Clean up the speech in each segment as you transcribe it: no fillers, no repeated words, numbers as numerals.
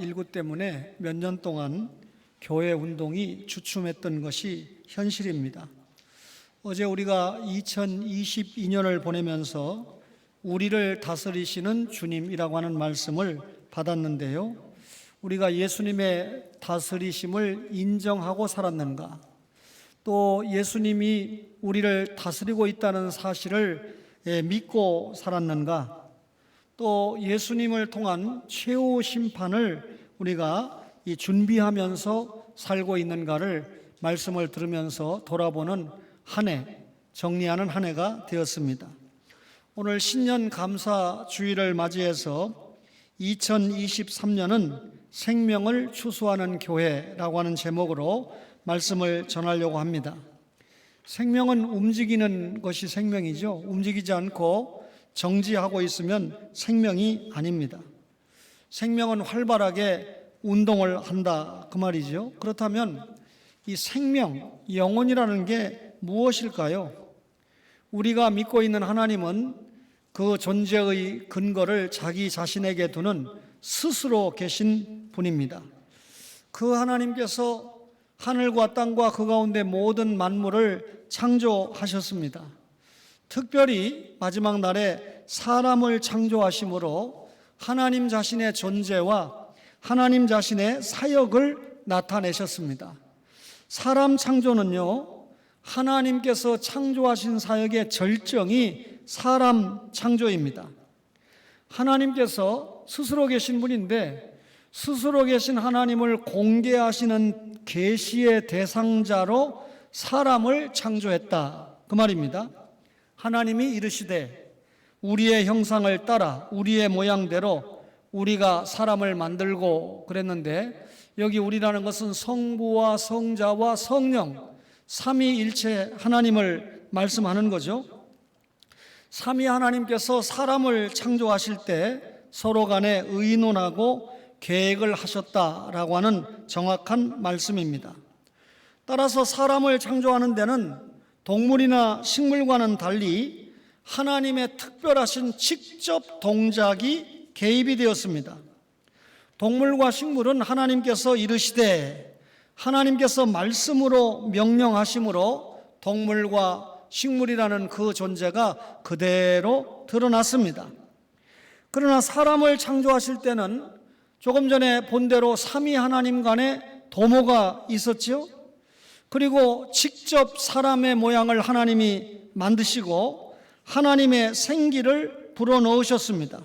코로나19 때문에 몇 년 동안 교회 운동이 주춤했던 것이 현실입니다. 어제 우리가 2022년을 보내면서 우리를 다스리시는 주님이라고 하는 말씀을 받았는데요. 우리가 예수님의 다스리심을 인정하고 살았는가? 또 예수님이 우리를 다스리고 있다는 사실을 믿고 살았는가? 또 예수님을 통한 최후 심판을 우리가 준비하면서 살고 있는가를 말씀을 들으면서 돌아보는 한 해, 정리하는 한 해가 되었습니다. 오늘 신년 감사 주일을 맞이해서 2023년은 생명을 추수하는 교회라고 하는 제목으로 말씀을 전하려고 합니다. 생명은 움직이는 것이 생명이죠. 움직이지 않고 정지하고 있으면 생명이 아닙니다. 생명은 활발하게 운동을 한다 그 말이죠. 그렇다면 이 생명, 영혼이라는 게 무엇일까요? 우리가 믿고 있는 하나님은 그 존재의 근거를 자기 자신에게 두는 스스로 계신 분입니다. 그 하나님께서 하늘과 땅과 그 가운데 모든 만물을 창조하셨습니다. 특별히 마지막 날에 사람을 창조하심으로 하나님 자신의 존재와 하나님 자신의 사역을 나타내셨습니다. 사람 창조는요, 하나님께서 창조하신 사역의 절정이 사람 창조입니다. 하나님께서 스스로 계신 분인데 스스로 계신 하나님을 공개하시는 계시의 대상자로 사람을 창조했다 그 말입니다. 하나님이 이르시되 우리의 형상을 따라 우리의 모양대로 우리가 사람을 만들고 그랬는데, 여기 우리라는 것은 성부와 성자와 성령 삼위일체 하나님을 말씀하는 거죠. 삼위 하나님께서 사람을 창조하실 때 서로 간에 의논하고 계획을 하셨다라고 하는 정확한 말씀입니다. 따라서 사람을 창조하는 데는 동물이나 식물과는 달리 하나님의 특별하신 직접 동작이 개입이 되었습니다. 동물과 식물은 하나님께서 이르시되 하나님께서 말씀으로 명령하심으로 동물과 식물이라는 그 존재가 그대로 드러났습니다. 그러나 사람을 창조하실 때는 조금 전에 본 대로 삼위 하나님 간에 도모가 있었죠. 그리고 직접 사람의 모양을 하나님이 만드시고 하나님의 생기를 불어넣으셨습니다.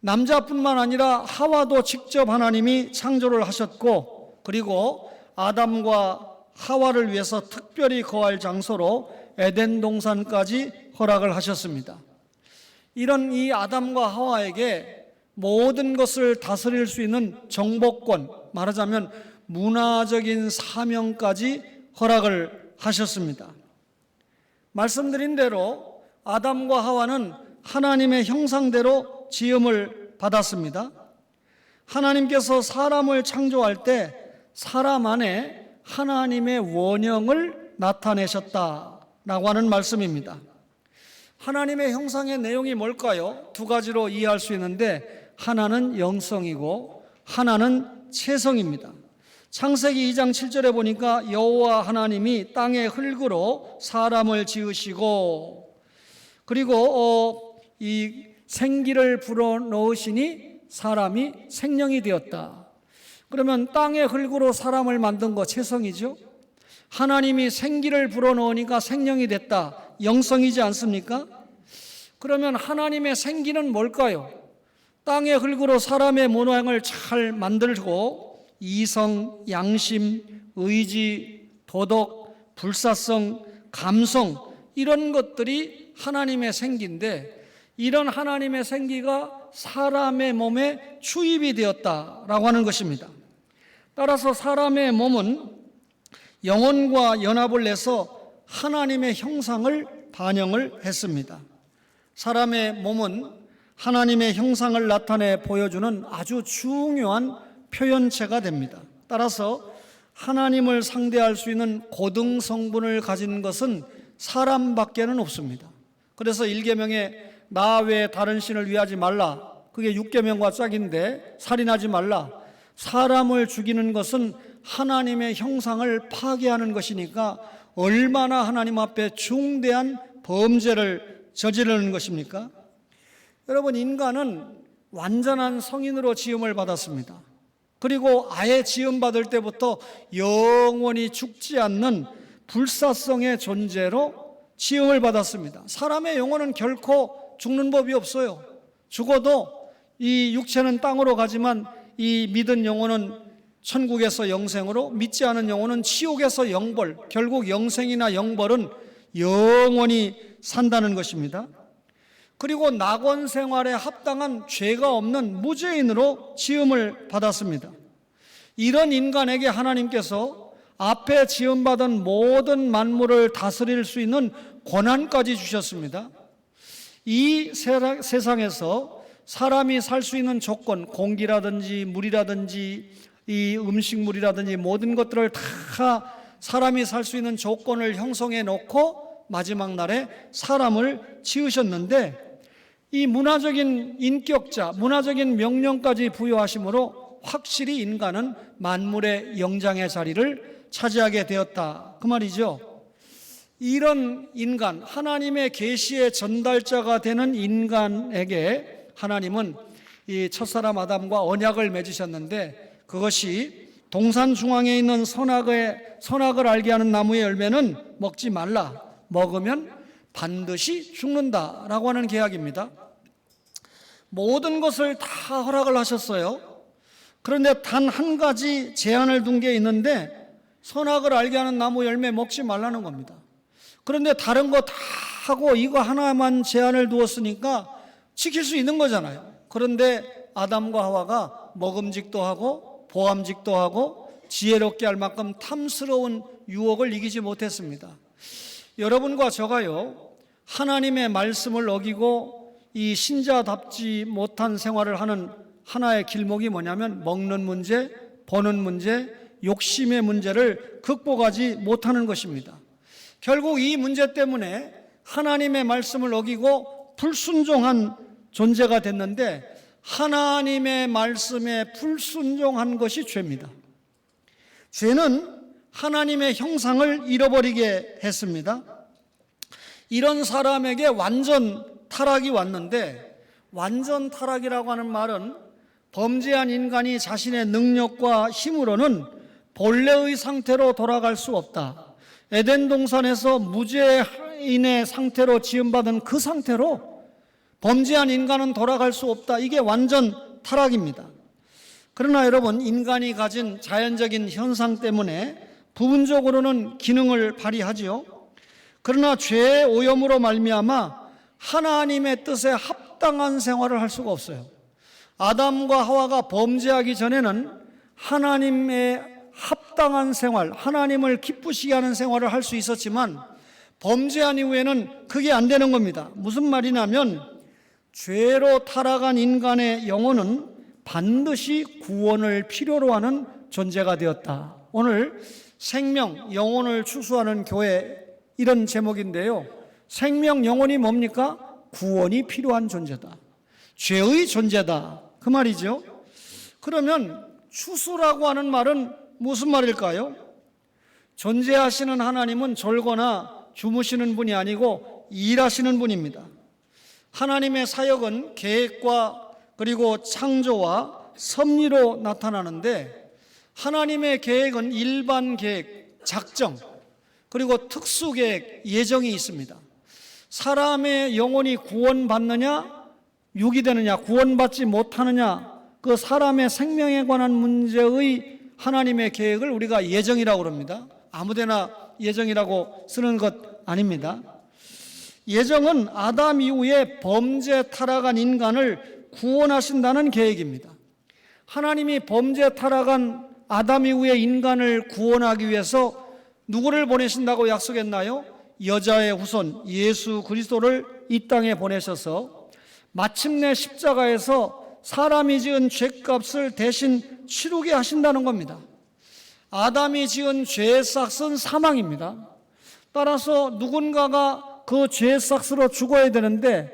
남자뿐만 아니라 하와도 직접 하나님이 창조를 하셨고, 그리고 아담과 하와를 위해서 특별히 거할 장소로 에덴 동산까지 허락을 하셨습니다. 이런 이 아담과 하와에게 모든 것을 다스릴 수 있는 정복권, 말하자면 문화적인 사명까지 허락을 하셨습니다. 말씀드린 대로 아담과 하와는 하나님의 형상대로 지음을 받았습니다. 하나님께서 사람을 창조할 때 사람 안에 하나님의 원형을 나타내셨다라고 하는 말씀입니다. 하나님의 형상의 내용이 뭘까요? 두 가지로 이해할 수 있는데, 하나는 영성이고 하나는 체성입니다. 창세기 2장 7절에 보니까 여호와 하나님이 땅의 흙으로 사람을 지으시고, 그리고 이 생기를 불어넣으시니 사람이 생명이 되었다. 그러면 땅의 흙으로 사람을 만든 거 체성이죠. 하나님이 생기를 불어넣으니까 생명이 됐다. 영성이지 않습니까? 그러면 하나님의 생기는 뭘까요? 땅의 흙으로 사람의 모양을 잘 만들고 이성, 양심, 의지, 도덕, 불사성, 감성, 이런 것들이 하나님의 생기인데, 이런 하나님의 생기가 사람의 몸에 추입이 되었다라고 하는 것입니다. 따라서 사람의 몸은 영혼과 연합을 해서 하나님의 형상을 반영을 했습니다. 사람의 몸은 하나님의 형상을 나타내 보여주는 아주 중요한 표현체가 됩니다. 따라서 하나님을 상대할 수 있는 고등 성분을 가진 것은 사람밖에는 없습니다. 그래서 1계명에 나 외에 다른 신을 위하지 말라 그게 6계명과 짝인데 살인하지 말라. 사람을 죽이는 것은 하나님의 형상을 파괴하는 것이니까 얼마나 하나님 앞에 중대한 범죄를 저지르는 것입니까? 여러분, 인간은 완전한 성인으로 지음을 받았습니다. 그리고 아예 지음받을 때부터 영원히 죽지 않는 불사성의 존재로 지음을 받았습니다. 사람의 영혼은 결코 죽는 법이 없어요. 죽어도 이 육체는 땅으로 가지만 이 믿은 영혼은 천국에서 영생으로, 믿지 않은 영혼은 지옥에서 영벌, 결국 영생이나 영벌은 영원히 산다는 것입니다. 그리고 낙원 생활에 합당한 죄가 없는 무죄인으로 지음을 받았습니다. 이런 인간에게 하나님께서 앞에 지음받은 모든 만물을 다스릴 수 있는 권한까지 주셨습니다. 이 세상에서 사람이 살 수 있는 조건, 공기라든지 물이라든지 이 음식물이라든지 모든 것들을 다 사람이 살 수 있는 조건을 형성해 놓고 마지막 날에 사람을 지으셨는데, 이 문화적인 인격자, 문화적인 명령까지 부여하심으로 확실히 인간은 만물의 영장의 자리를 차지하게 되었다, 그 말이죠. 이런 인간, 하나님의 계시의 전달자가 되는 인간에게 하나님은 이 첫사람 아담과 언약을 맺으셨는데, 그것이 동산 중앙에 있는 선악을 알게 하는 나무의 열매는 먹지 말라, 먹으면 반드시 죽는다라고 하는 계약입니다. 모든 것을 다 허락을 하셨어요. 그런데 단 한 가지 제한을 둔 게 있는데, 선악을 알게 하는 나무 열매 먹지 말라는 겁니다. 그런데 다른 거 다 하고 이거 하나만 제한을 두었으니까 지킬 수 있는 거잖아요. 그런데 아담과 하와가 먹음직도 하고 보암직도 하고 지혜롭게 할 만큼 탐스러운 유혹을 이기지 못했습니다. 여러분과 저가요, 하나님의 말씀을 어기고 이 신자답지 못한 생활을 하는 하나의 길목이 뭐냐면 먹는 문제, 버는 문제, 욕심의 문제를 극복하지 못하는 것입니다. 결국 이 문제 때문에 하나님의 말씀을 어기고 불순종한 존재가 됐는데, 하나님의 말씀에 불순종한 것이 죄입니다. 죄는 하나님의 형상을 잃어버리게 했습니다. 이런 사람에게 완전 타락이 왔는데, 완전 타락이라고 하는 말은 범죄한 인간이 자신의 능력과 힘으로는 본래의 상태로 돌아갈 수 없다. 에덴 동산에서 무죄인의 상태로 지음받은 그 상태로 범죄한 인간은 돌아갈 수 없다. 이게 완전 타락입니다. 그러나 여러분, 인간이 가진 자연적인 현상 때문에 부분적으로는 기능을 발휘하지요. 그러나 죄의 오염으로 말미암아 하나님의 뜻에 합당한 생활을 할 수가 없어요. 아담과 하와가 범죄하기 전에는 하나님의 합당한 생활, 하나님을 기쁘시게 하는 생활을 할 수 있었지만, 범죄한 이후에는 그게 안 되는 겁니다. 무슨 말이냐면, 죄로 타락한 인간의 영혼은 반드시 구원을 필요로 하는 존재가 되었다. 오늘 생명, 영혼을 추수하는 교회, 이런 제목인데요. 생명, 영혼이 뭡니까? 구원이 필요한 존재다. 죄의 존재다, 그 말이죠. 그러면 추수라고 하는 말은 무슨 말일까요? 존재하시는 하나님은 졸거나 주무시는 분이 아니고 일하시는 분입니다. 하나님의 사역은 계획과 그리고 창조와 섭리로 나타나는데, 하나님의 계획은 일반 계획, 작정, 그리고 특수 계획, 예정이 있습니다. 사람의 영혼이 구원받느냐, 유기되느냐, 구원받지 못하느냐, 그 사람의 생명에 관한 문제의 하나님의 계획을 우리가 예정이라고 합니다. 아무데나 예정이라고 쓰는 것 아닙니다. 예정은 아담 이후에 범죄 타락한 인간을 구원하신다는 계획입니다. 하나님이 범죄 타락한 아담 이후에 인간을 구원하기 위해서 누구를 보내신다고 약속했나요? 여자의 후손 예수 그리스도를 이 땅에 보내셔서 마침내 십자가에서 사람이 지은 죄값을 대신 치르게 하신다는 겁니다. 아담이 지은 죄의 삭은 사망입니다. 따라서 누군가가 그 죄의 삭으로 죽어야 되는데,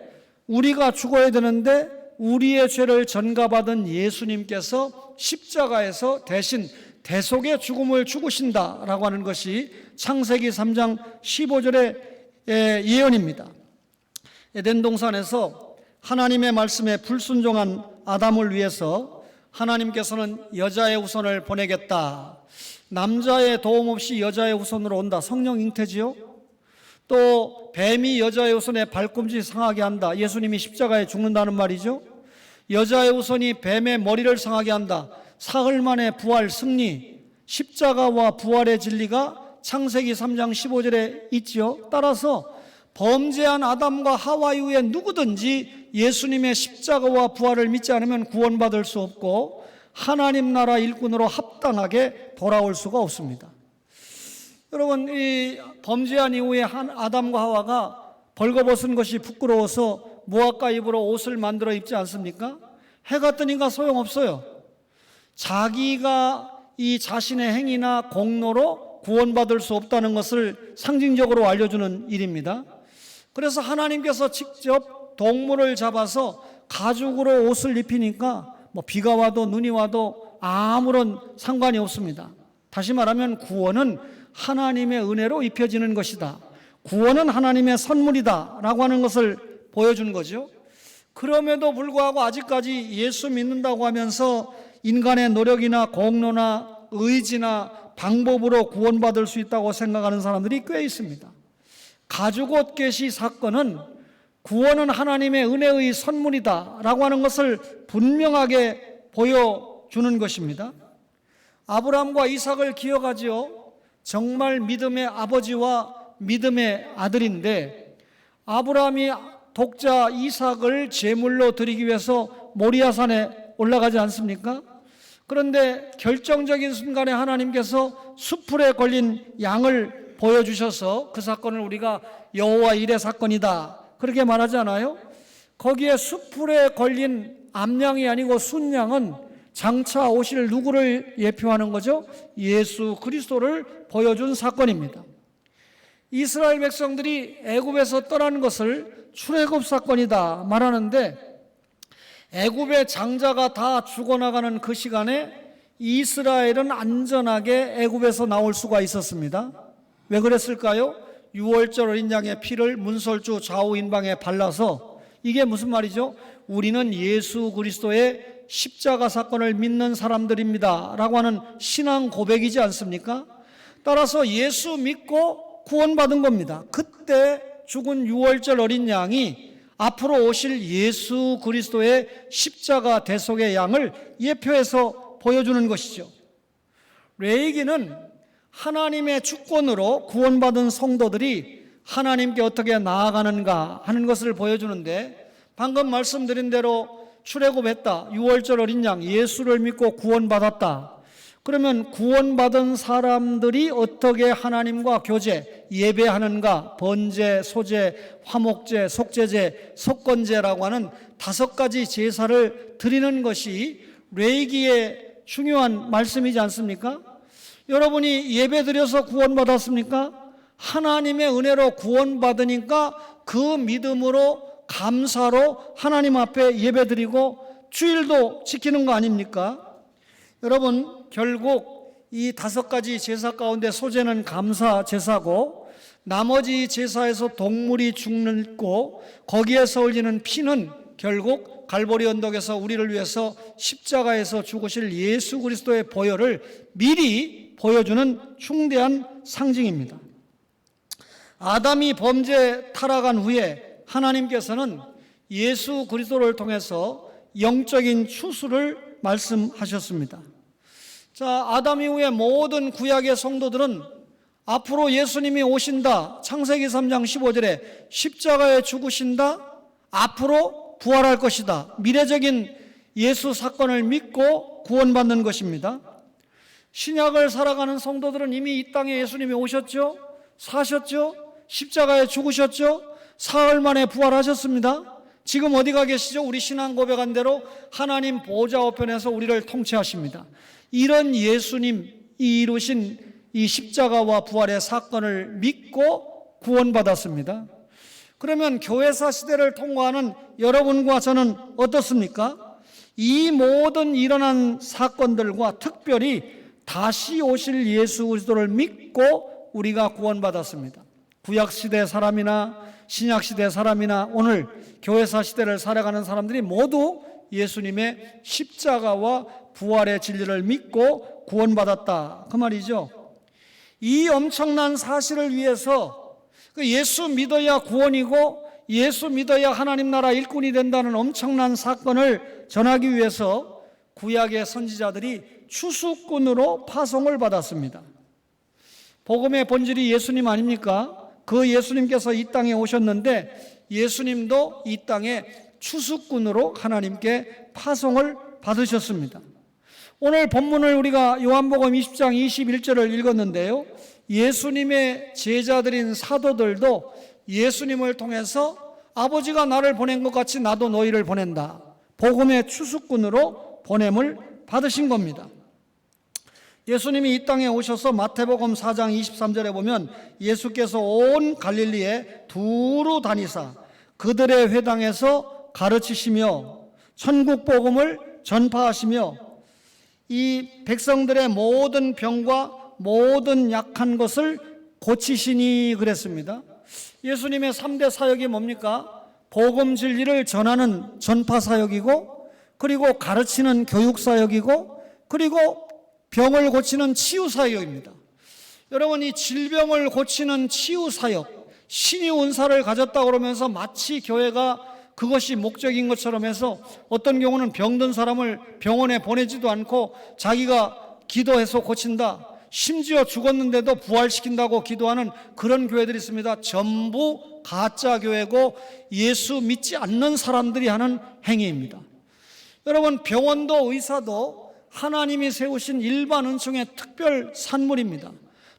우리가 죽어야 되는데 우리의 죄를 전가받은 예수님께서 십자가에서 대신 대속의 죽음을 죽으신다라고 하는 것이 창세기 3장 15절의 예언입니다. 에덴 동산에서 하나님의 말씀에 불순종한 아담을 위해서 하나님께서는 여자의 후손을 보내겠다. 남자의 도움 없이 여자의 후손으로 온다. 성령 잉태지요. 또 뱀이 여자의 후손의 발꿈치 상하게 한다. 예수님이 십자가에 죽는다는 말이죠. 여자의 후손이 뱀의 머리를 상하게 한다. 사흘 만에 부활 승리. 십자가와 부활의 진리가 창세기 3장 15절에 있지요. 따라서 범죄한 아담과 하와 이후에 누구든지 예수님의 십자가와 부활을 믿지 않으면 구원받을 수 없고 하나님 나라 일꾼으로 합당하게 돌아올 수가 없습니다. 여러분, 이 범죄한 이후에 아담과 하와가 벌거벗은 것이 부끄러워서 무화과 잎으로 옷을 만들어 입지 않습니까? 해가 뜨니까 소용없어요. 자기가 이 자신의 행위나 공로로 구원받을 수 없다는 것을 상징적으로 알려주는 일입니다. 그래서 하나님께서 직접 동물을 잡아서 가죽으로 옷을 입히니까 비가 와도 눈이 와도 아무런 상관이 없습니다. 다시 말하면 구원은 하나님의 은혜로 입혀지는 것이다. 구원은 하나님의 선물이다 라고 하는 것을 보여준 거죠. 그럼에도 불구하고 아직까지 예수 믿는다고 하면서 인간의 노력이나 공로나 의지나 방법으로 구원받을 수 있다고 생각하는 사람들이 꽤 있습니다. 가죽옷 개시 사건은 구원은 하나님의 은혜의 선물이다 라고 하는 것을 분명하게 보여주는 것입니다. 아브라함과 이삭을 기억하지요. 정말 믿음의 아버지와 믿음의 아들인데 아브라함이 독자 이삭을 제물로 드리기 위해서 모리아산에 올라가지 않습니까? 그런데 결정적인 순간에 하나님께서 수풀에 걸린 양을 보여주셔서 그 사건을 우리가 여호와 일의 사건이다 그렇게 말하지 않아요? 거기에 수풀에 걸린 암양이 아니고 순양은 장차 오실 누구를 예표하는 거죠? 예수 그리스도를 보여준 사건입니다. 이스라엘 백성들이 애굽에서 떠나는 것을 출애굽 사건이다 말하는데 애굽의 장자가 다 죽어나가는 그 시간에 이스라엘은 안전하게 애굽에서 나올 수가 있었습니다. 왜 그랬을까요? 유월절 어린 양의 피를 문설주 좌우 인방에 발라서 이게 무슨 말이죠? 우리는 예수 그리스도의 십자가 사건을 믿는 사람들입니다 라고 하는 신앙 고백이지 않습니까? 따라서 예수 믿고 구원받은 겁니다. 그때 죽은 유월절 어린 양이 앞으로 오실 예수 그리스도의 십자가 대속의 양을 예표해서 보여주는 것이죠. 레위기는 하나님의 주권으로 구원받은 성도들이 하나님께 어떻게 나아가는가 하는 것을 보여주는데 방금 말씀드린 대로 출애굽했다. 유월절 어린 양 예수를 믿고 구원받았다. 그러면 구원받은 사람들이 어떻게 하나님과 교제, 예배하는가? 번제, 소제, 화목제, 속죄제, 속건제라고 하는 5가지 제사를 드리는 것이 레위기의 중요한 말씀이지 않습니까? 여러분이 예배 드려서 구원받았습니까? 하나님의 은혜로 구원받으니까 그 믿음으로 감사로 하나님 앞에 예배 드리고 주일도 지키는 거 아닙니까? 여러분, 결국 이 5가지 제사 가운데 소제는 감사 제사고 나머지 제사에서 동물이 죽고 거기에서 흘리는 피는 결국 갈보리 언덕에서 우리를 위해서 십자가에서 죽으실 예수 그리스도의 보혈을 미리 보여주는 중대한 상징입니다. 아담이 범죄 타락한 후에 하나님께서는 예수 그리스도를 통해서 영적인 추수를 말씀하셨습니다. 자, 아담 이후에 모든 구약의 성도들은 앞으로 예수님이 오신다. 창세기 3장 15절에 십자가에 죽으신다. 앞으로 부활할 것이다. 미래적인 예수 사건을 믿고 구원받는 것입니다. 신약을 살아가는 성도들은 이미 이 땅에 예수님이 오셨죠. 사셨죠. 십자가에 죽으셨죠. 사흘 만에 부활하셨습니다. 지금 어디가 계시죠? 우리 신앙 고백한 대로 하나님 보좌 우편에서 우리를 통치하십니다. 이런 예수님이 이루신 이 십자가와 부활의 사건을 믿고 구원받았습니다. 그러면 교회사 시대를 통과하는 여러분과 저는 어떻습니까? 이 모든 일어난 사건들과 특별히 다시 오실 예수 그리스도를 믿고 우리가 구원받았습니다. 구약시대 사람이나 신약시대 사람이나 오늘 교회사 시대를 살아가는 사람들이 모두 예수님의 십자가와 부활의 진리를 믿고 구원받았다, 그 말이죠. 이 엄청난 사실을 위해서 예수 믿어야 구원이고 예수 믿어야 하나님 나라 일꾼이 된다는 엄청난 사건을 전하기 위해서 구약의 선지자들이 추수꾼으로 파송을 받았습니다. 복음의 본질이 예수님 아닙니까? 그 예수님께서 이 땅에 오셨는데 예수님도 이 땅에 추수꾼으로 하나님께 파송을 받으셨습니다. 오늘 본문을 우리가 요한복음 20장 21절을 읽었는데요, 예수님의 제자들인 사도들도 예수님을 통해서 아버지가 나를 보낸 것 같이 나도 너희를 보낸다, 복음의 추수꾼으로 보냄을 받으신 겁니다. 예수님이 이 땅에 오셔서 마태복음 4장 23절에 보면 예수께서 온 갈릴리에 두루 다니사 그들의 회당에서 가르치시며 천국 복음을 전파하시며 이 백성들의 모든 병과 모든 약한 것을 고치시니 그랬습니다. 예수님의 3대 사역이 뭡니까? 복음 진리를 전하는 전파 사역이고, 그리고 가르치는 교육 사역이고, 그리고 병을 고치는 치유 사역입니다. 여러분, 이 질병을 고치는 치유 사역, 신이 은사를 가졌다 그러면서 마치 교회가 그것이 목적인 것처럼 해서 어떤 경우는 병든 사람을 병원에 보내지도 않고 자기가 기도해서 고친다, 심지어 죽었는데도 부활시킨다고 기도하는 그런 교회들이 있습니다. 전부 가짜 교회고 예수 믿지 않는 사람들이 하는 행위입니다. 여러분, 병원도 의사도 하나님이 세우신 일반 은총의 특별 산물입니다.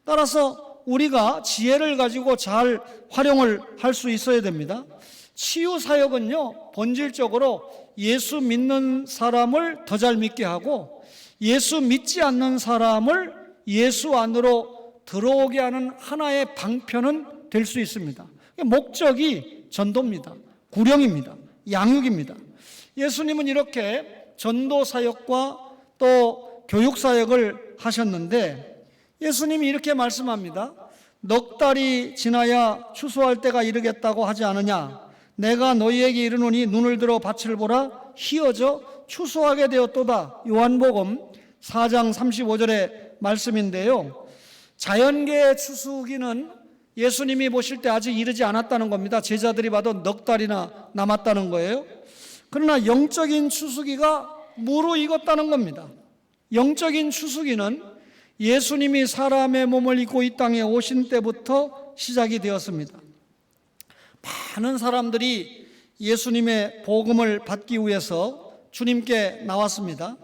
따라서 우리가 지혜를 가지고 잘 활용을 할 수 있어야 됩니다. 치유 사역은요, 본질적으로 예수 믿는 사람을 더 잘 믿게 하고 예수 믿지 않는 사람을 예수 안으로 들어오게 하는 하나의 방편은 될 수 있습니다. 목적이 전도입니다. 구령입니다. 양육입니다. 예수님은 이렇게 전도 사역과 또 교육 사역을 하셨는데 예수님이 이렇게 말씀합니다. 넉 달이 지나야 추수할 때가 이르겠다고 하지 않으냐? 내가 너희에게 이르노니 눈을 들어 밭을 보라, 희어져 추수하게 되었도다. 요한복음 4장 35절의 말씀인데요, 자연계의 추수기는 예수님이 보실 때 아직 이르지 않았다는 겁니다. 제자들이 봐도 넉 달이나 남았다는 거예요. 그러나 영적인 추수기가 무르익었다는 겁니다. 영적인 추수기는 예수님이 사람의 몸을 입고 이 땅에 오신 때부터 시작이 되었습니다. 많은 사람들이 예수님의 복음을 받기 위해서 주님께 나왔습니다.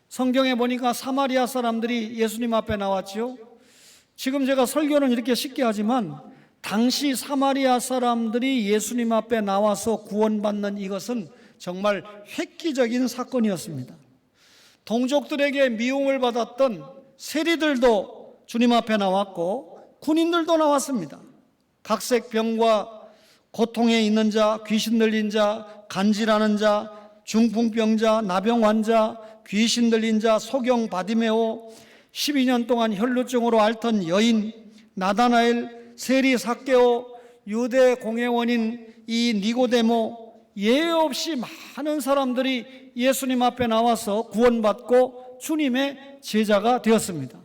성경에 보니까 사마리아 사람들이 예수님 앞에 나왔죠. 지금 제가 설교는 이렇게 쉽게 하지만 당시 사마리아 사람들이 예수님 앞에 나와서 구원받는 이것은 정말 획기적인 사건이었습니다. 동족들에게 미움을 받았던 세리들도 주님 앞에 나왔고 군인들도 나왔습니다. 각색 병과 고통에 있는 자, 귀신 들린 자, 간질하는 자, 중풍병자, 나병 환자, 귀신 들린 자, 소경 바디메오, 12년 동안 혈루증으로 앓던 여인, 나다나엘, 세리 삭개오, 유대 공회원인 이 니고데모, 예외 없이 많은 사람들이 예수님 앞에 나와서 구원받고 주님의 제자가 되었습니다.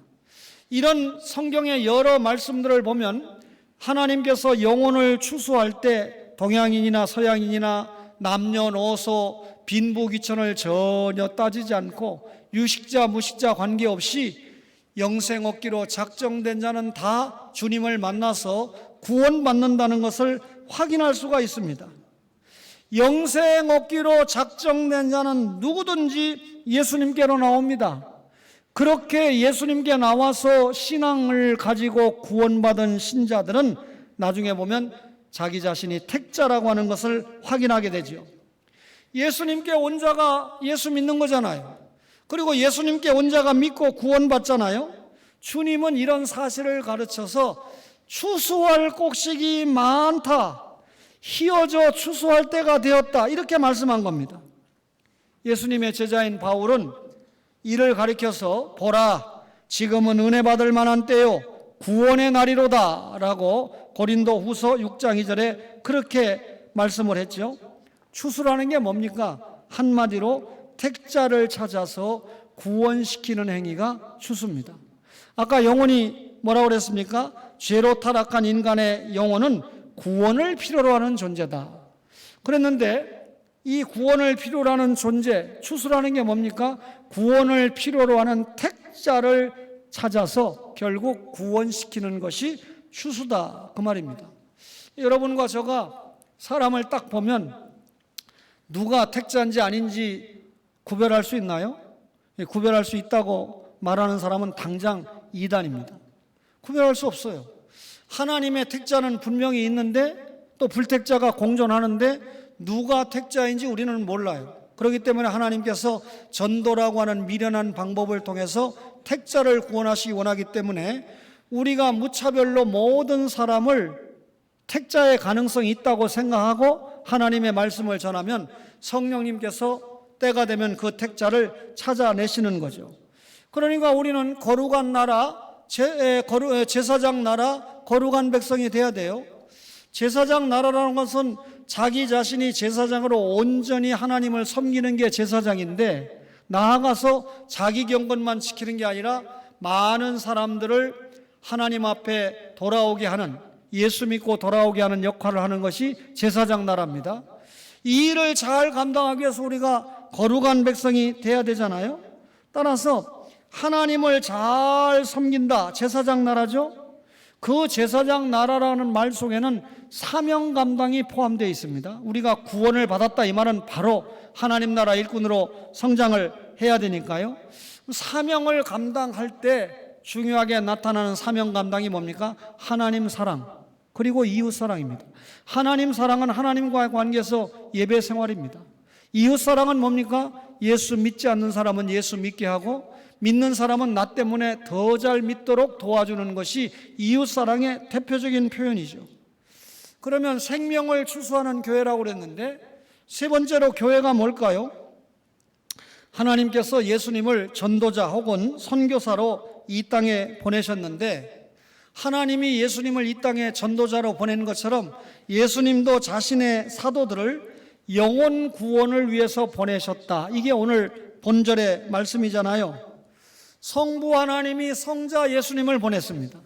이런 성경의 여러 말씀들을 보면 하나님께서 영혼을 추수할 때 동양인이나 서양인이나 남녀노소 빈부귀천을 전혀 따지지 않고 유식자 무식자 관계없이 영생 얻기로 작정된 자는 다 주님을 만나서 구원받는다는 것을 확인할 수가 있습니다. 영생 얻기로 작정된 자는 누구든지 예수님께로 나옵니다. 그렇게 예수님께 나와서 신앙을 가지고 구원받은 신자들은 나중에 보면 자기 자신이 택자라고 하는 것을 확인하게 되죠. 예수님께 온 자가 예수 믿는 거잖아요. 그리고 예수님께 온 자가 믿고 구원받잖아요. 주님은 이런 사실을 가르쳐서 추수할 곡식이 많다, 휘어져 추수할 때가 되었다, 이렇게 말씀한 겁니다. 예수님의 제자인 바울은 이를 가리켜서 보라, 지금은 은혜 받을 만한 때요, 구원의 날이로다 라고 고린도 후서 6장 2절에 그렇게 말씀을 했죠. 추수라는 게 뭡니까? 한마디로 택자를 찾아서 구원시키는 행위가 추수입니다. 아까 영혼이 뭐라고 그랬습니까? 죄로 타락한 인간의 영혼은 구원을 필요로 하는 존재다 그랬는데, 이 구원을 필요로 하는 존재, 추수라는 게 뭡니까? 구원을 필요로 하는 택자를 찾아서 결국 구원시키는 것이 추수다, 그 말입니다. 여러분과 제가 사람을 딱 보면 누가 택자인지 아닌지 구별할 수 있나요? 구별할 수 있다고 말하는 사람은 당장 이단입니다. 구별할 수 없어요. 하나님의 택자는 분명히 있는데 또 불택자가 공존하는데 누가 택자인지 우리는 몰라요. 그렇기 때문에 하나님께서 전도라고 하는 미련한 방법을 통해서 택자를 구원하시기 원하기 때문에 우리가 무차별로 모든 사람을 택자의 가능성이 있다고 생각하고 하나님의 말씀을 전하면 성령님께서 때가 되면 그 택자를 찾아내시는 거죠. 그러니까 우리는 거룩한 나라, 제사장 나라, 거룩한 백성이 돼야 돼요. 제사장 나라라는 것은 자기 자신이 제사장으로 온전히 하나님을 섬기는 게 제사장인데, 나아가서 자기 경건만 지키는 게 아니라 많은 사람들을 하나님 앞에 돌아오게 하는, 예수 믿고 돌아오게 하는 역할을 하는 것이 제사장 나라입니다. 이 일을 잘 감당하기 위해서 우리가 거룩한 백성이 돼야 되잖아요. 따라서 하나님을 잘 섬긴다, 제사장 나라죠. 그 제사장 나라라는 말 속에는 사명 감당이 포함되어 있습니다. 우리가 구원을 받았다, 이 말은 바로 하나님 나라 일꾼으로 성장을 해야 되니까요. 사명을 감당할 때 중요하게 나타나는 사명 감당이 뭡니까? 하나님 사랑, 그리고 이웃 사랑입니다. 하나님 사랑은 하나님과의 관계에서 예배 생활입니다. 이웃 사랑은 뭡니까? 예수 믿지 않는 사람은 예수 믿게 하고, 믿는 사람은 나 때문에 더 잘 믿도록 도와주는 것이 이웃 사랑의 대표적인 표현이죠. 그러면 생명을 추수하는 교회라고 그랬는데, 세 번째로 교회가 뭘까요? 하나님께서 예수님을 전도자 혹은 선교사로 이 땅에 보내셨는데, 하나님이 예수님을 이 땅에 전도자로 보낸 것처럼 예수님도 자신의 사도들을 영혼 구원을 위해서 보내셨다. 이게 오늘 본절의 말씀이잖아요. 성부 하나님이 성자 예수님을 보냈습니다.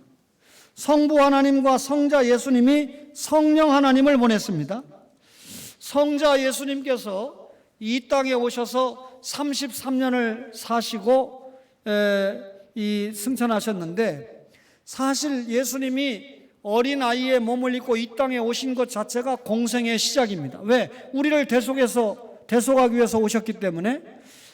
성부 하나님과 성자 예수님이 성령 하나님을 보냈습니다. 성자 예수님께서 이 땅에 오셔서 33년을 사시고 승천하셨는데, 사실 예수님이 어린아이의 몸을 입고 이 땅에 오신 것 자체가 공생의 시작입니다. 왜? 우리를 대속하기 위해서 오셨기 때문에.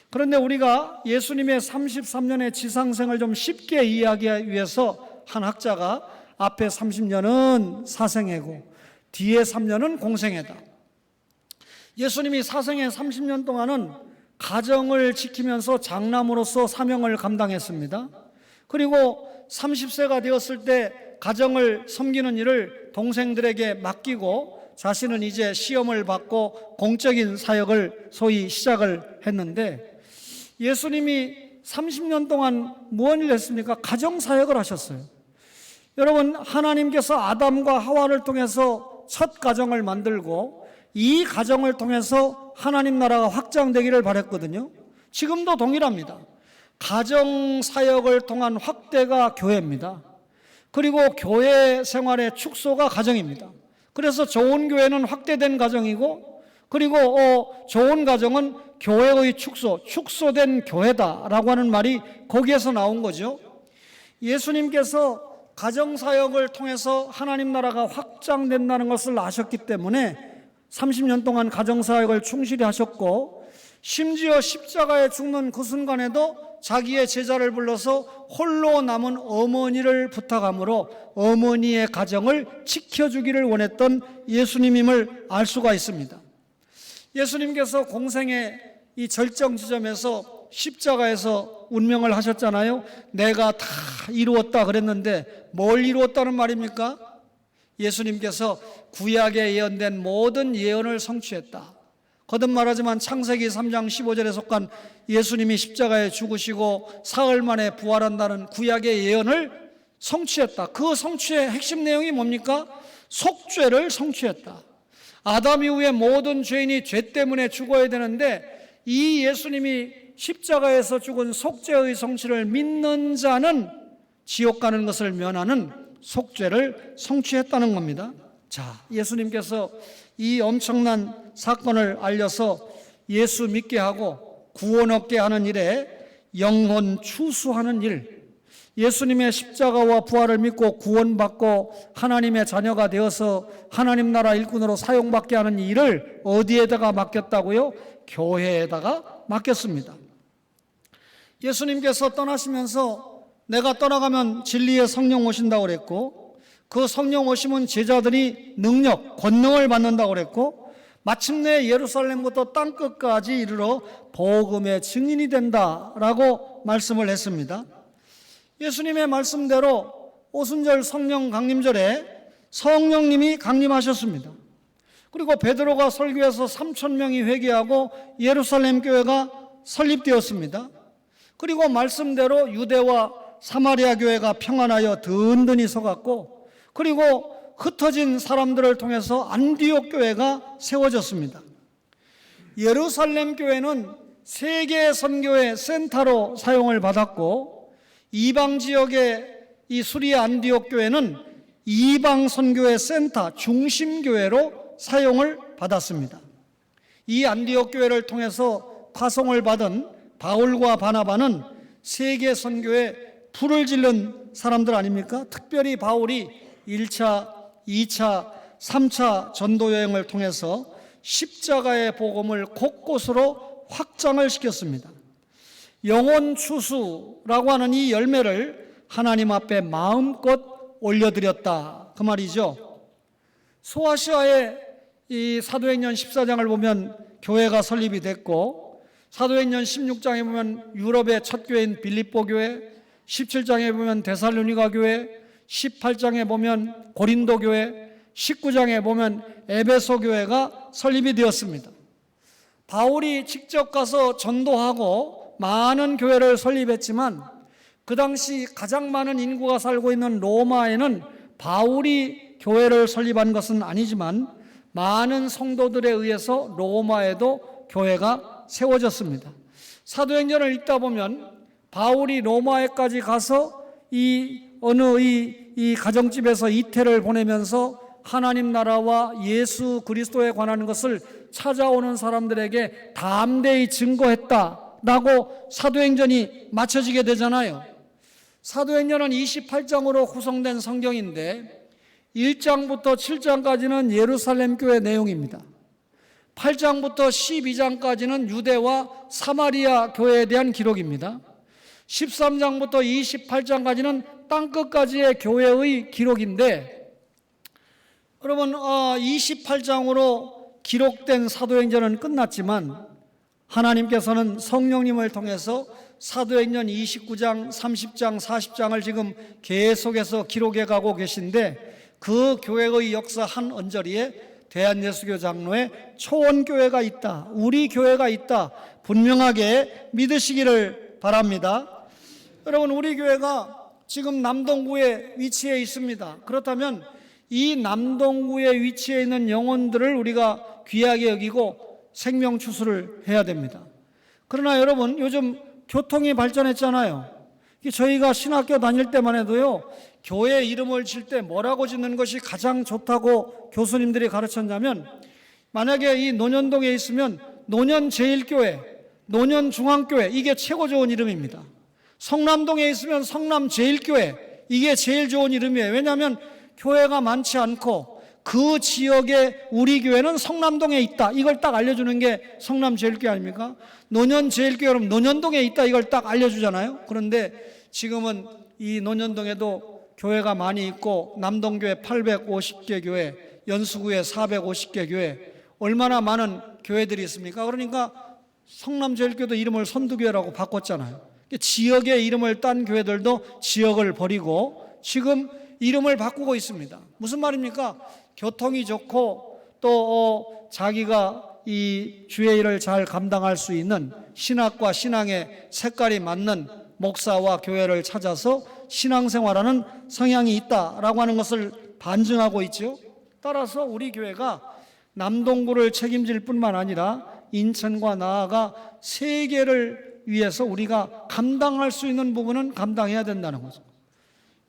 그런데 우리가 예수님의 33년의 지상생을 좀 쉽게 이해하기 위해서 한 학자가 앞에 30년은 사생애고 뒤에 3년은 공생애다. 예수님이 사생애 30년 동안은 가정을 지키면서 장남으로서 사명을 감당했습니다. 그리고 30세가 되었을 때 가정을 섬기는 일을 동생들에게 맡기고 자신은 이제 시험을 받고 공적인 사역을 소위 시작을 했는데, 예수님이 30년 동안 무슨 일을 했습니까? 가정 사역을 하셨어요. 여러분, 하나님께서 아담과 하와를 통해서 첫 가정을 만들고 이 가정을 통해서 하나님 나라가 확장되기를 바랬거든요. 지금도 동일합니다. 가정 사역을 통한 확대가 교회입니다. 그리고 교회 생활의 축소가 가정입니다. 그래서 좋은 교회는 확대된 가정이고, 그리고 좋은 가정은 교회의 축소된 교회다라고 하는 말이 거기에서 나온 거죠. 예수님께서 가정사역을 통해서 하나님 나라가 확장된다는 것을 아셨기 때문에 30년 동안 가정사역을 충실히 하셨고, 심지어 십자가에 죽는 그 순간에도 자기의 제자를 불러서 홀로 남은 어머니를 부탁함으로 어머니의 가정을 지켜주기를 원했던 예수님임을 알 수가 있습니다. 예수님께서 공생의 이 절정 지점에서 십자가에서 운명을 하셨잖아요. 내가 다 이루었다 그랬는데 뭘 이루었다는 말입니까? 예수님께서 구약에 예언된 모든 예언을 성취했다. 거듭 말하지만 창세기 3장 15절에 속한 예수님이 십자가에 죽으시고 사흘 만에 부활한다는 구약의 예언을 성취했다. 그 성취의 핵심 내용이 뭡니까? 속죄를 성취했다. 아담 이후에 모든 죄인이 죄 때문에 죽어야 되는데 이 예수님이 십자가에서 죽은 속죄의 성취를 믿는 자는 지옥 가는 것을 면하는 속죄를 성취했다는 겁니다. 자, 예수님께서 이 엄청난 사건을 알려서 예수 믿게 하고 구원 얻게 하는 일에 영혼 추수하는 일, 예수님의 십자가와 부활을 믿고 구원받고 하나님의 자녀가 되어서 하나님 나라 일꾼으로 사용받게 하는 일을 어디에다가 맡겼다고요? 교회에다가 맡겼습니다. 예수님께서 떠나시면서 내가 떠나가면 진리의 성령 오신다고 그랬고, 그 성령 오시면 제자들이 능력, 권능을 받는다고 그랬고, 마침내 예루살렘부터 땅끝까지 이르러 복음의 증인이 된다라고 말씀을 했습니다. 예수님의 말씀대로 오순절 성령 강림절에 성령님이 강림하셨습니다. 그리고 베드로가 설교해서 3,000명이 회개하고 예루살렘 교회가 설립되었습니다. 그리고 말씀대로 유대와 사마리아 교회가 평안하여 든든히 서갔고, 그리고 흩어진 사람들을 통해서 안디옥 교회가 세워졌습니다. 예루살렘 교회는 세계 선교의 센터로 사용을 받았고, 이방 지역의 이 수리아 안디옥 교회는 이방 선교의 센터, 중심 교회로 사용을 받았습니다. 이 안디옥 교회를 통해서 파송을 받은 바울과 바나바는 세계 선교에 불을 지른 사람들 아닙니까? 특별히 바울이 1차, 2차, 3차 전도 여행을 통해서 십자가의 복음을 곳곳으로 확장을 시켰습니다. 영혼 추수라고 하는 이 열매를 하나님 앞에 마음껏 올려드렸다, 그 말이죠. 소아시아의 이 사도행전 14장을 보면 교회가 설립이 됐고, 사도행전 16장에 보면 유럽의 첫 교회인 빌립보 교회, 17장에 보면 데살로니가 교회, 18장에 보면 고린도 교회, 19장에 보면 에베소 교회가 설립이 되었습니다. 바울이 직접 가서 전도하고 많은 교회를 설립했지만, 그 당시 가장 많은 인구가 살고 있는 로마에는 바울이 교회를 설립한 것은 아니지만 많은 성도들에 의해서 로마에도 교회가 세워졌습니다. 사도행전을 읽다 보면 바울이 로마에까지 가서 이 가정집에서 이태를 보내면서 하나님 나라와 예수 그리스도에 관한 것을 찾아오는 사람들에게 담대히 증거했다라고 사도행전이 마쳐지게 되잖아요. 사도행전은 28장으로 구성된 성경인데 1장부터 7장까지는 예루살렘 교회 내용입니다. 8장부터 12장까지는 유대와 사마리아 교회에 대한 기록입니다. 13장부터 28장까지는 땅끝까지의 교회의 기록인데, 여러분 28장으로 기록된 사도행전은 끝났지만 하나님께서는 성령님을 통해서 사도행전 29장, 30장, 40장을 지금 계속해서 기록해 가고 계신데, 그 교회의 역사 한 언저리에 대한예수교 장로의 초원교회가 있다, 우리 교회가 있다, 분명하게 믿으시기를 바랍니다. 여러분, 우리 교회가 지금 남동구에 위치해 있습니다. 그렇다면 이 남동구에 위치해 있는 영혼들을 우리가 귀하게 여기고 생명추수를 해야 됩니다. 그러나 여러분, 요즘 교통이 발전했잖아요. 저희가 신학교 다닐 때만 해도요, 교회 이름을 질 때 뭐라고 짓는 것이 가장 좋다고 교수님들이 가르쳤냐면, 만약에 이 논현동에 있으면 논현제일교회, 논현중앙교회, 이게 최고 좋은 이름입니다. 성남동에 있으면 성남제일교회, 이게 제일 좋은 이름이에요. 왜냐하면 교회가 많지 않고 그 지역에 우리 교회는 성남동에 있다, 이걸 딱 알려주는 게 성남제일교회 아닙니까? 논현제일교회, 여러분 논현동에 있다, 이걸 딱 알려주잖아요. 그런데 지금은 이 논현동에도 교회가 많이 있고, 남동교회 850개 교회, 연수구에 450개 교회, 얼마나 많은 교회들이 있습니까? 그러니까 성남제일교회도 이름을 선두교회라고 바꿨잖아요. 지역의 이름을 딴 교회들도 지역을 버리고 지금 이름을 바꾸고 있습니다. 무슨 말입니까? 교통이 좋고 또 자기가 이 주의 일을 잘 감당할 수 있는 신학과 신앙의 색깔이 맞는 목사와 교회를 찾아서 신앙생활하는 성향이 있다라고 하는 것을 반증하고 있죠. 따라서 우리 교회가 남동구를 책임질 뿐만 아니라 인천과 나아가 세계를 위해서 우리가 감당할 수 있는 부분은 감당해야 된다는 거죠.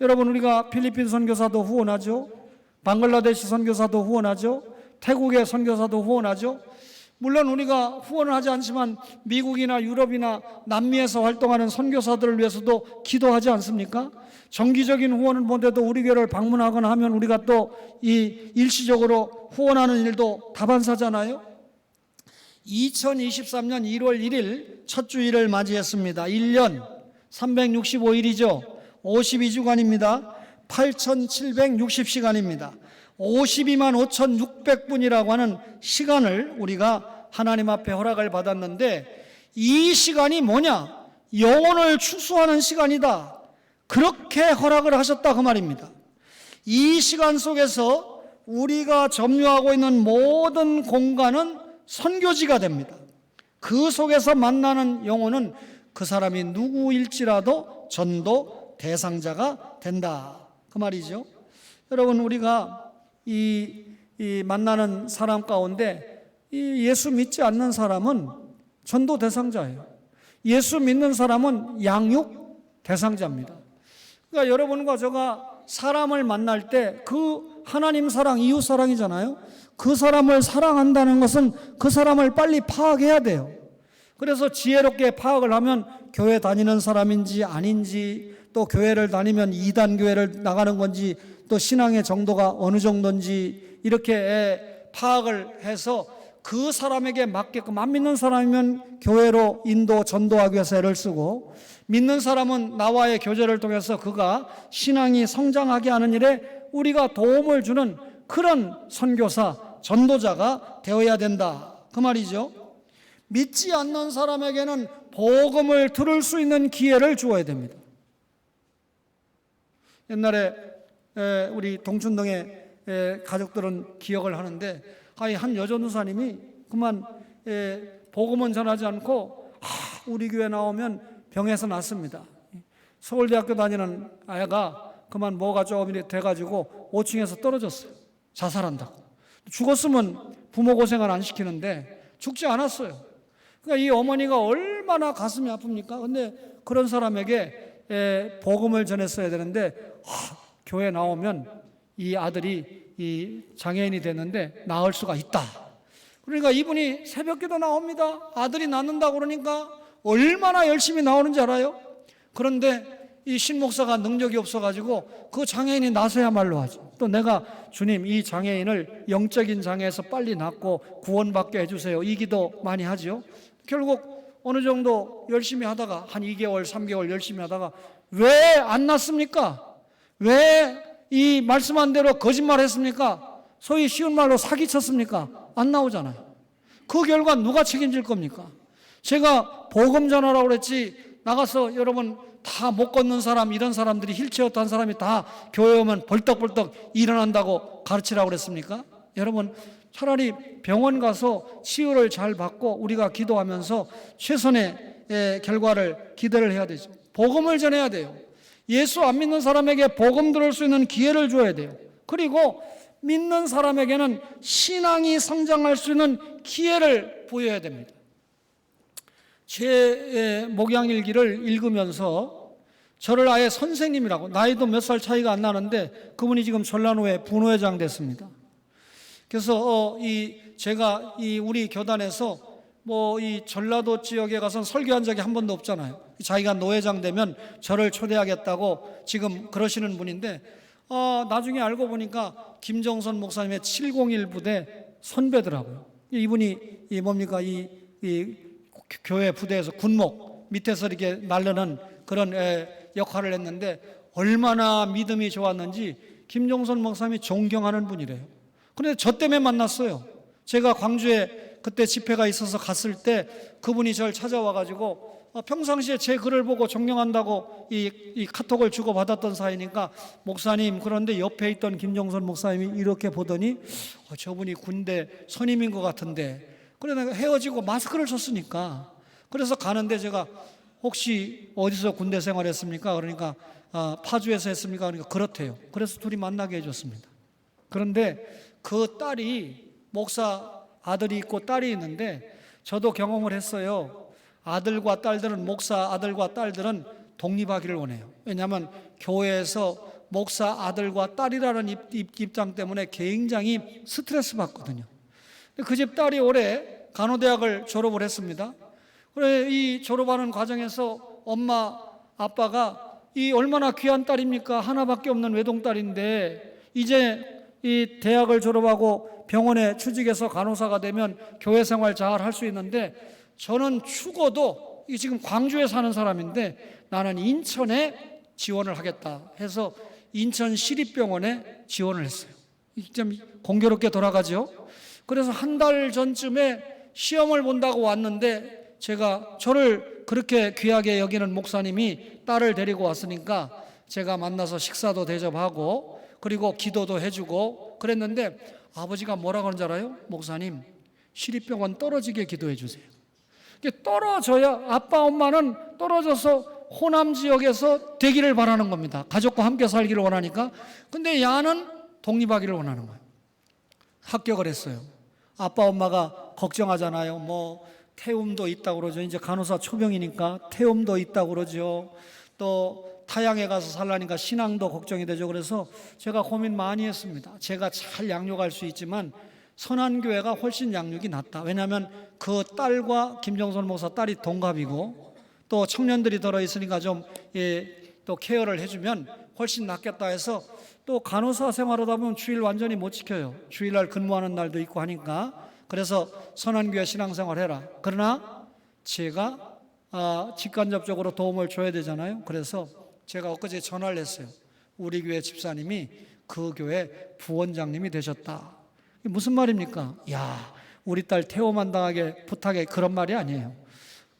여러분, 우리가 필리핀 선교사도 후원하죠. 방글라데시 선교사도 후원하죠. 태국의 선교사도 후원하죠. 물론 우리가 후원을 하지 않지만 미국이나 유럽이나 남미에서 활동하는 선교사들을 위해서도 기도하지 않습니까? 정기적인 후원은 못해도 우리 교회를 방문하거나 하면 우리가 또 이 일시적으로 후원하는 일도 다반사잖아요. 2023년 1월 1일 첫 주일을 맞이했습니다. 1년 365일이죠. 52주간입니다. 8,760시간입니다. 52만 5,600분이라고 하는 시간을 우리가 하나님 앞에 허락을 받았는데, 이 시간이 뭐냐? 영혼을 추수하는 시간이다. 그렇게 허락을 하셨다 그 말입니다. 이 시간 속에서 우리가 점유하고 있는 모든 공간은 선교지가 됩니다. 그 속에서 만나는 영혼은 그 사람이 누구일지라도 전도 대상자가 된다 그 말이죠. 여러분, 우리가 이 만나는 사람 가운데 이 예수 믿지 않는 사람은 전도 대상자예요. 예수 믿는 사람은 양육 대상자입니다. 그러니까 여러분과 제가 사람을 만날 때 그 하나님 사랑, 이웃 사랑이잖아요. 그 사람을 사랑한다는 것은 그 사람을 빨리 파악해야 돼요. 그래서 지혜롭게 파악을 하면 교회 다니는 사람인지 아닌지, 또 교회를 다니면 2단 교회를 나가는 건지, 또 신앙의 정도가 어느 정도인지 이렇게 파악을 해서 그 사람에게 맞게끔, 안 믿는 사람이면 교회로 인도, 전도하기 위해서 애를 쓰고, 믿는 사람은 나와의 교제를 통해서 그가 신앙이 성장하게 하는 일에 우리가 도움을 주는 그런 선교사, 전도자가 되어야 된다 그 말이죠. 믿지 않는 사람에게는 복음을 들을 수 있는 기회를 주어야 됩니다. 옛날에 우리 동춘동의 가족들은 기억을 하는데, 한 여전도사님이 그만 복음은 전하지 않고 우리 교회 나오면 병에서 낫습니다. 서울대학교 다니는 아이가 그만 뭐가 조금 돼가지고 5층에서 떨어졌어요. 자살한다고. 죽었으면 부모 고생을 안 시키는데 죽지 않았어요. 그러니까 이 어머니가 얼마나 가슴이 아픕니까? 근데 그런 사람에게 복음을 전했어야 되는데, 교회 나오면 이 아들이 이 장애인이 됐는데 나을 수가 있다. 그러니까 이분이 새벽기도 나옵니다. 아들이 낫는다고 그러니까 얼마나 열심히 나오는지 알아요? 그런데 이 신목사가 능력이 없어가지고 그 장애인이 나서야말로 하죠. 또 내가 주님, 이 장애인을 영적인 장애에서 빨리 낫고 구원받게 해주세요, 이 기도 많이 하죠. 결국 어느 정도 열심히 하다가 한 2개월, 3개월 열심히 하다가 왜 안 낫습니까? 왜 이 말씀한 대로 거짓말 했습니까? 소위 쉬운 말로 사기쳤습니까? 안 나오잖아요. 그 결과 누가 책임질 겁니까? 제가 복음 전하라고 그랬지, 나가서 여러분 다 못 걷는 사람, 이런 사람들이 휠체어 탄 사람이 다 교회 오면 벌떡벌떡 일어난다고 가르치라고 그랬습니까? 여러분, 차라리 병원 가서 치유를 잘 받고 우리가 기도하면서 최선의 결과를 기대를 해야 되죠. 복음을 전해야 돼요. 예수 안 믿는 사람에게 복음 들을 수 있는 기회를 줘야 돼요. 그리고 믿는 사람에게는 신앙이 성장할 수 있는 기회를 부여해야 됩니다. 제 목양일기를 읽으면서 저를 아예 선생님이라고, 나이도 몇 살 차이가 안 나는데 그분이 지금 전라노회 분회장 됐습니다. 그래서 제가 우리 교단에서 이 전라도 지역에 가서 설교한 적이 한 번도 없잖아요. 자기가 노회장 되면 저를 초대하겠다고 지금 그러시는 분인데, 나중에 알고 보니까 김정선 목사님의 701 부대 선배더라고요. 이분이 뭡니까? 이 교회 부대에서 군목 밑에서 이렇게 날르는 그런 역할을 했는데, 얼마나 믿음이 좋았는지 김정선 목사님이 존경하는 분이래요. 그런데 저 때문에 만났어요. 제가 광주에 그때 집회가 있어서 갔을 때 그분이 저를 찾아와가지고 평상시에 제 글을 보고 존경한다고 이 카톡을 주고받았던 사이니까, 목사님, 그런데 옆에 있던 김정선 목사님이 이렇게 보더니 저분이 군대 선임인 것 같은데, 그래 내가 헤어지고 마스크를 썼으니까, 그래서 가는데 제가 혹시 어디서 군대 생활했습니까? 그러니까 파주에서 했습니까? 그러니까 그렇대요. 그래서 둘이 만나게 해줬습니다. 그런데 그 딸이, 목사 아들이 있고 딸이 있는데, 저도 경험을 했어요. 아들과 딸들은, 목사 아들과 딸들은 독립하기를 원해요. 왜냐하면 교회에서 목사 아들과 딸이라는 입장 때문에 굉장히 스트레스 받거든요. 그 집 딸이 올해 간호대학을 졸업을 했습니다. 그래, 이 졸업하는 과정에서 엄마 아빠가 이 얼마나 귀한 딸입니까? 하나밖에 없는 외동딸인데 이제 이 대학을 졸업하고 병원에 취직해서 간호사가 되면 교회 생활 잘 할 수 있는데, 저는 죽어도, 이 지금 광주에 사는 사람인데 나는 인천에 지원을 하겠다 해서 인천 시립병원에 지원을 했어요. 좀 공교롭게 돌아가죠. 그래서 한 달 전쯤에 시험을 본다고 왔는데, 제가 저를 그렇게 귀하게 여기는 목사님이 딸을 데리고 왔으니까 제가 만나서 식사도 대접하고 그리고 기도도 해주고 그랬는데, 아버지가 뭐라고 하는지 알아요? 목사님, 시립병원 떨어지게 기도해 주세요. 떨어져야, 아빠 엄마는 떨어져서 호남 지역에서 되기를 바라는 겁니다. 가족과 함께 살기를 원하니까. 근데 야는 독립하기를 원하는 거예요. 합격을 했어요. 아빠 엄마가 걱정하잖아요. 뭐 태움도 있다고 그러죠. 이제 간호사 초병이니까 태움도 있다고 그러죠. 또 타양에 가서 살라니까 신앙도 걱정이 되죠. 그래서 제가 고민 많이 했습니다. 제가 잘 양육할 수 있지만 선한교회가 훨씬 양육이 낫다. 왜냐하면 그 딸과 김정선 목사 딸이 동갑이고 또 청년들이 들어있으니까 좀 또 케어를 해주면 훨씬 낫겠다 해서, 또 간호사 생활하다 보면 주일 완전히 못 지켜요. 주일날 근무하는 날도 있고 하니까. 그래서 선한교회 신앙생활 해라. 그러나 제가 직간접적으로 도움을 줘야 되잖아요. 그래서 제가 엊그제 전화를 했어요. 우리 교회 집사님이 그 교회 부원장님이 되셨다. 무슨 말입니까? 야, 우리 딸 태워만 당하게 부탁해, 그런 말이 아니에요.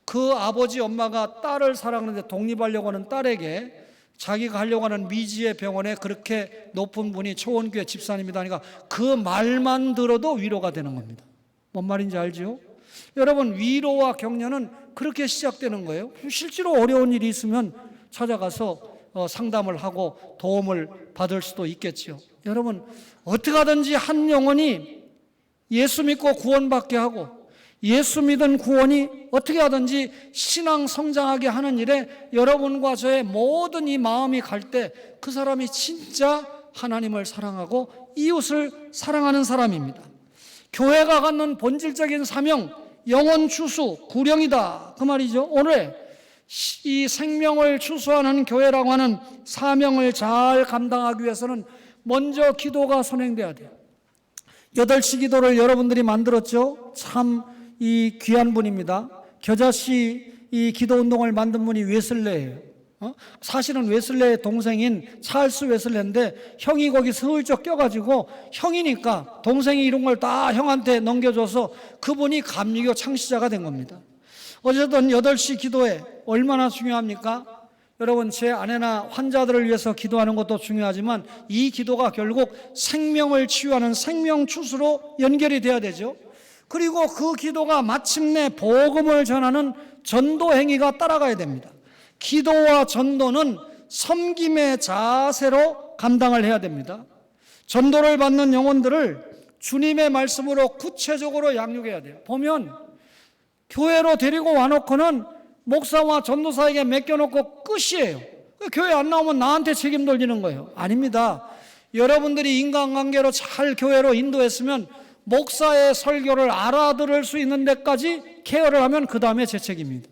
그 아버지 엄마가 딸을 사랑하는데 독립하려고 하는 딸에게 자기가 하려고 하는 미지의 병원에 그렇게 높은 분이 초원교회 집사님이다 하니까 그 말만 들어도 위로가 되는 겁니다. 뭔 말인지 알죠? 여러분, 위로와 격려는 그렇게 시작되는 거예요. 실제로 어려운 일이 있으면 찾아가서 상담을 하고 도움을 받을 수도 있겠죠. 여러분, 어떻게 하든지 한 영혼이 예수 믿고 구원받게 하고, 예수 믿은 구원이 어떻게 하든지 신앙 성장하게 하는 일에 여러분과 저의 모든 이 마음이 갈 때 그 사람이 진짜 하나님을 사랑하고 이웃을 사랑하는 사람입니다. 교회가 갖는 본질적인 사명, 영혼 추수, 구령이다, 그 말이죠. 오늘 이 생명을 추수하는 교회라고 하는 사명을 잘 감당하기 위해서는 먼저 기도가 선행돼야 돼요. 8시 기도를 여러분들이 만들었죠. 참 이 귀한 분입니다. 겨자씨 이 기도 운동을 만든 분이 웨슬레예요. 사실은 웨슬레의 동생인 찰스 웨슬레인데 형이 거기 슬쩍 껴가지고, 형이니까 동생이 이런 걸 다 형한테 넘겨줘서 그분이 감리교 창시자가 된 겁니다. 어쨌든 8시 기도에 얼마나 중요합니까? 여러분, 제 아내나 환자들을 위해서 기도하는 것도 중요하지만 이 기도가 결국 생명을 치유하는 생명 추수로 연결이 돼야 되죠. 그리고 그 기도가 마침내 복음을 전하는 전도 행위가 따라가야 됩니다. 기도와 전도는 섬김의 자세로 감당을 해야 됩니다. 전도를 받는 영혼들을 주님의 말씀으로 구체적으로 양육해야 돼요. 보면 교회로 데리고 와놓고는 목사와 전도사에게 맡겨놓고 끝이에요. 교회 안 나오면 나한테 책임 돌리는 거예요. 아닙니다. 여러분들이 인간관계로 잘 교회로 인도했으면 목사의 설교를 알아들을 수 있는 데까지 케어를 하면 그 다음에 제 책임입니다.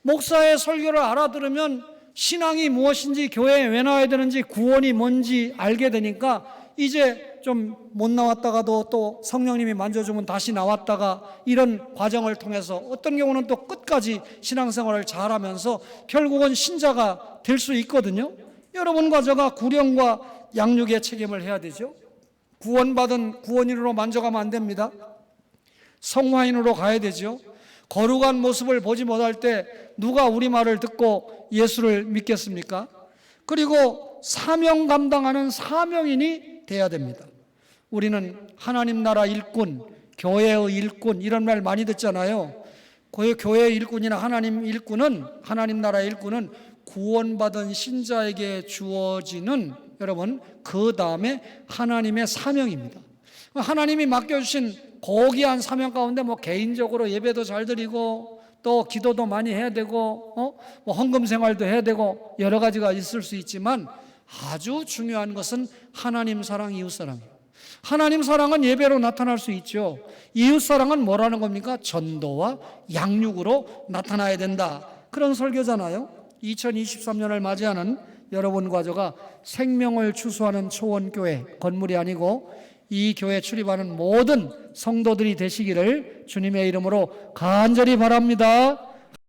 목사의 설교를 알아들으면 신앙이 무엇인지, 교회에 왜 나와야 되는지, 구원이 뭔지 알게 되니까 이제 좀 못 나왔다가도 또 성령님이 만져주면 다시 나왔다가, 이런 과정을 통해서 어떤 경우는 또 끝까지 신앙생활을 잘하면서 결국은 신자가 될 수 있거든요. 여러분과 저가 구령과 양육의 책임을 해야 되죠. 구원받은 구원인으로 만져가면 안 됩니다. 성화인으로 가야 되죠. 거룩한 모습을 보지 못할 때 누가 우리 말을 듣고 예수를 믿겠습니까? 그리고 사명 감당하는 사명인이 돼야 됩니다. 우리는 하나님 나라 일꾼, 교회의 일꾼 이런 말 많이 듣잖아요. 교회의 일꾼이나 하나님 일꾼은, 하나님 나라의 일꾼은 구원받은 신자에게 주어지는, 여러분, 그 다음에 하나님의 사명입니다. 하나님이 맡겨주신 고귀한 사명 가운데 개인적으로 예배도 잘 드리고 또 기도도 많이 해야 되고 헌금 생활도 해야 되고 여러 가지가 있을 수 있지만, 아주 중요한 것은 하나님 사랑, 이웃 사랑이에요. 하나님 사랑은 예배로 나타날 수 있죠. 이웃 사랑은 뭐라는 겁니까? 전도와 양육으로 나타나야 된다. 그런 설교잖아요. 2023년을 맞이하는 여러분과 저가 생명을 추수하는 초원교회 건물이 아니고 이 교회 출입하는 모든 성도들이 되시기를 주님의 이름으로 간절히 바랍니다.